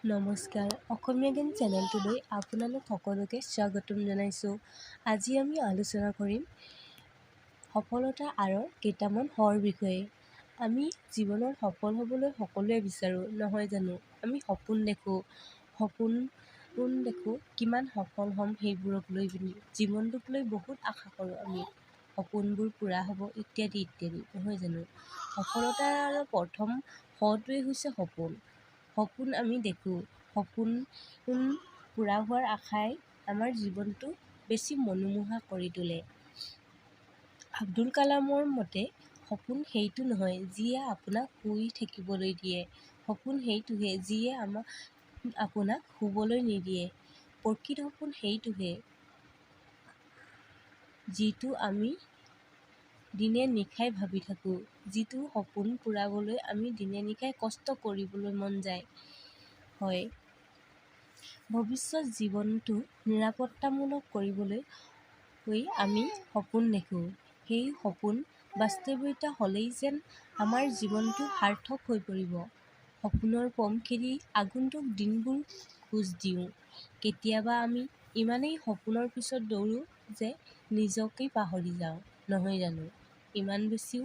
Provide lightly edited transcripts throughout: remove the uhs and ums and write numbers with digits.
নমস্কাৰ, অসমীয়া জ্ঞান চেনেলটোলৈ আপোনালোক সকলোকে স্বাগতম জনাইছোঁ। আজি আমি আলোচনা কৰিম সফলতাৰ আঁৰৰ কেইটামান হৰ বিষয়ে। আমি জীৱনত সফল হ'বলৈ সকলোৱে বিচাৰোঁ, নহয় জানো? আমি সপোন দেখোঁ, কিমান সফল হ'ম সেইবোৰক লৈ পিনি। জীৱনটোক লৈ বহুত আশা কৰোঁ আমি, সপোনবোৰ পূৰা হ'ব ইত্যাদি ইত্যাদি, নহয় জানো? সফলতাৰ আঁৰৰ প্ৰথম হটোৱেই হৈছে সপোন। সপোন আমি দেখোঁ, সপোন পূৰা হোৱাৰ আশাই আমাৰ জীৱনটো বেছি মনোমোহা কৰি তোলে। আব্দুল কালামৰ মতে, সপোন সেইটো নহয় যিয়ে আপোনাক শুই থাকিবলৈ দিয়ে, সপোন সেইটোহে যিয়ে আপোনাক শুবলৈ নিদিয়ে। প্ৰকৃত সপোন সেইটোহে যিটো আমি দিনে নিশাই ভাবি থাকোঁ, যিটো সপোন পূৰাবলৈ আমি দিনে নিশাই কষ্ট কৰিবলৈ মন যায়। হয়, ভৱিষ্যত জীৱনটো নিৰাপত্তামূলক কৰিবলৈ আমি সপোন দেখোঁ। সেই সপোন বাস্তৱায়িত হ'লেই যেন আমাৰ জীৱনটো সাৰ্থক হৈ পৰিব। সপোনৰ পম খেদি আগন্তুক দিনবোৰ খোজ দিওঁ। কেতিয়াবা আমি ইমানেই সপোনৰ পিছত দৌৰোঁ যে নিজকেই পাহৰি যাওঁ, নহয় জানো? ইমান বেছিও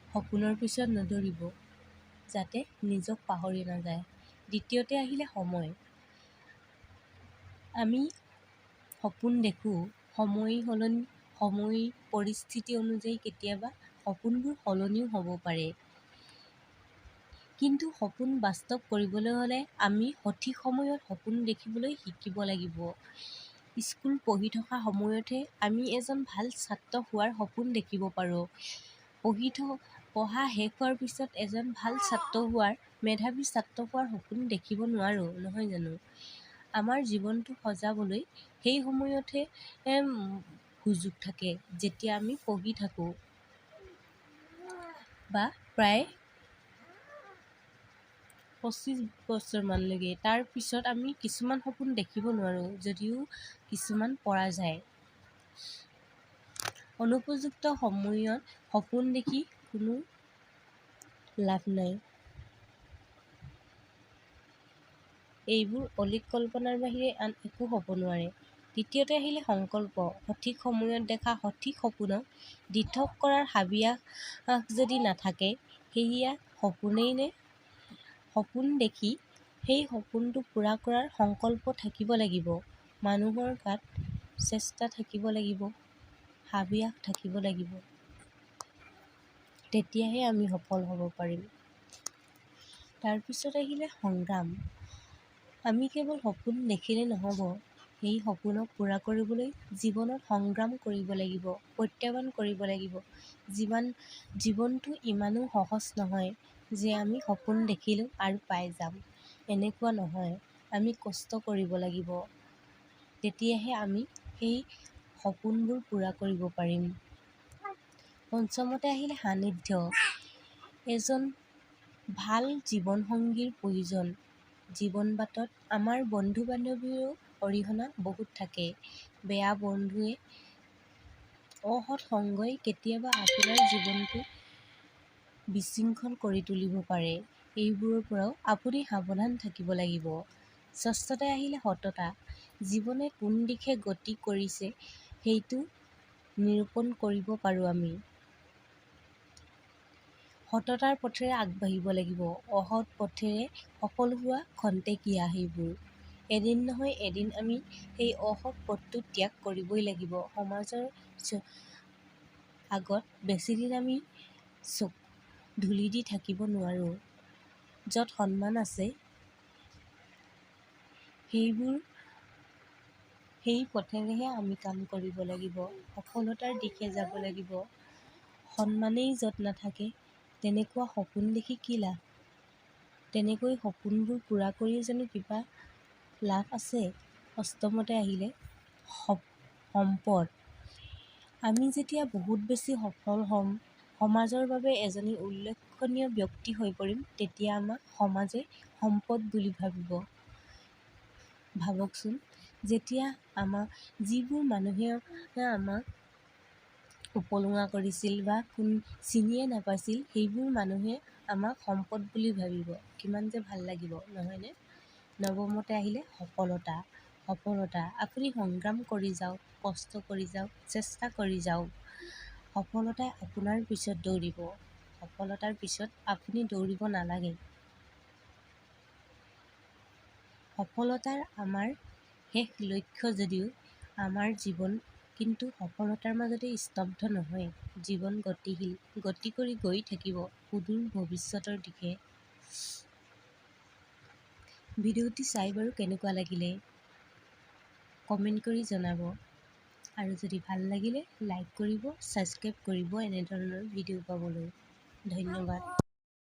সপোনৰ পিছত নদৌৰিব, যাতে নিজক পাহৰি নাযায়। দ্বিতীয়তে আহিলে সময়। আমি সপোন দেখোঁ, সময় পৰিস্থিতি অনুযায়ী কেতিয়াবা সপোনবোৰ সলনিও হ'ব পাৰে। কিন্তু সপোন বাস্তৱ কৰিবলৈ হ'লে আমি সঠিক সময়ত সপোন দেখিবলৈ শিকিব লাগিব। স্কুল পঢ়ি থকা সময়তহে আমি এজন ভাল ছাত্ৰ হোৱাৰ সপোন দেখিব পাৰোঁ। পঢ়া শেষ হোৱাৰ পিছত এজন ভাল ছাত্ৰ হোৱাৰ, মেধাৱী ছাত্ৰ হোৱাৰ সপোন দেখিব নোৱাৰোঁ, নহয় জানো? আমাৰ জীৱনটো সজাবলৈ সেই সময়তহে সুযোগ থাকে, যেতিয়া আমি পঢ়ি থাকোঁ বা প্ৰায় 25 বছৰমানলৈকে। তাৰ পিছত আমি কিছুমান সপোন দেখিব নোৱাৰোঁ, যদিও কিছুমান পৰা যায়। অনুপযুক্ত সময়ত সপোন দেখি কোনো লাভ নাই। এইবোৰ অলীক কল্পনাৰ বাহিৰে আন একো হ'ব নোৱাৰে। তৃতীয়তে আহিলে সংকল্প। সঠিক সময়ত দেখা সঠিক সপোনক দিঠক কৰাৰ হাবিয়াস যদি নাথাকে, সেয়া সপোনেই নে? সপোন দেখি সেই সপোনটো পূৰা কৰাৰ সংকল্প থাকিব লাগিব। মানুহৰ গাত চেষ্টা থাকিব লাগিব, হাবিয়াস থাকিব লাগিব। তেতিয়াহে আমি সফল হ'ব পাৰিম। তাৰ পিছত আহিলে সংগ্ৰাম। আমি কেৱল সপোন দেখিলে নহ'ব, সেই সপোনক পূৰা কৰিবলৈ জীৱনত সংগ্ৰাম কৰিব লাগিব, প্ৰত্যাহ্বান কৰিব লাগিব। জীৱনটো ইমানো সহজ নহয় যে আমি সপোন দেখিলোঁ আৰু পাই যাম, এনেকুৱা নহয়। আমি কষ্ট কৰিব লাগিব, তেতিয়াহে আমি সেই সপোনবোৰ পূৰা কৰিব পাৰিম। পঞ্চমতে আহিলে সান্নিধ্য। এজন ভাল জীৱনসংগীৰ প্ৰয়োজন। জীৱন বাটত আমাৰ বন্ধু-বান্ধৱীৰো অৰিহণা বহুত থাকে। বেয়া বন্ধুৱে, অসৎ সংগই কেতিয়াবা আপোনাৰ জীৱনটো বিশৃংখল কৰি তুলিব পাৰে। এইবোৰৰ পৰাও আপুনি সাৱধান থাকিব লাগিব। ষষ্ঠতে আহিলে সততা। জীৱনে কোন দিশে গতি কৰিছে সেইটো নিৰূপণ কৰিব পাৰোঁ আমি। সততাৰ পথেৰে আগবাঢ়িব লাগিব। অসৎ পথেৰে সফল হোৱা খন্তেকীয়া সেইবোৰ। এদিন নহয় এদিন আমি সেই অসৎ পথটো ত্যাগ কৰিবই লাগিব। সমাজৰ আগত বেছিদিন আমি ধূলি দি থাকিব নোৱাৰোঁ। য'ত সন্মান আছে, সেই পথেৰেহে আমি কাম কৰিব লাগিব। সফলতাৰ দিশে যাব লাগিব। সন্মানেই য'ত নাথাকে, তেনেকুৱা সপোন দেখি কি লাভ? তেনেকৈ সপোনবোৰ পূৰা কৰি জানো কিবা লাভ আছে? অষ্টমতে আহিলে সম্পদ। আমি যেতিয়া বহুত বেছি সফল হ'ম, সমাজৰ বাবে এজনী উল্লেখনীয় ব্যক্তি হৈ পৰিম, তেতিয়া আমাক সমাজে সম্পদ বুলি ভাবিব। ভাবকচোন, যেতিয়া যিবোৰ মানুহে আমাক উপলুঙা কৰিছিল বা চিনিয়ে নাপাইছিল, সেইবোৰ মানুহে আমাক সম্পদ বুলি ভাবিব, কিমান যে ভাল লাগিব নহয়নে? নৱমতে আহিলে সফলতা। সফলতা, আপুনি সংগ্ৰাম কৰি যাওক, কষ্ট কৰি যাওক, চেষ্টা কৰি যাওক। সফলতাই আপোনাৰ পিছত দৌৰিব। সফলতাৰ পিছত আপুনি দৌৰিব নালাগে। সফলতাৰ আমাৰ শেষ লক্ষ্য যদিও আমাৰ জীৱন কিন্তু সফলতাৰ মাজতে স্তব্ধ নহয়। জীৱন গতিশীল, গতি কৰি গৈ থাকিব সুদূৰ ভৱিষ্যতৰ দিশে। ভিডিঅ'টি চাই বাৰু কেনেকুৱা লাগিলে কমেণ্ট কৰি জনাব, আৰু যদি ভাল লাগিলে লাইক কৰিব, ছাবস্ক্ৰাইব কৰিব এনেধৰণৰ ভিডিঅ' পাবলৈ। ধন্যবাদ।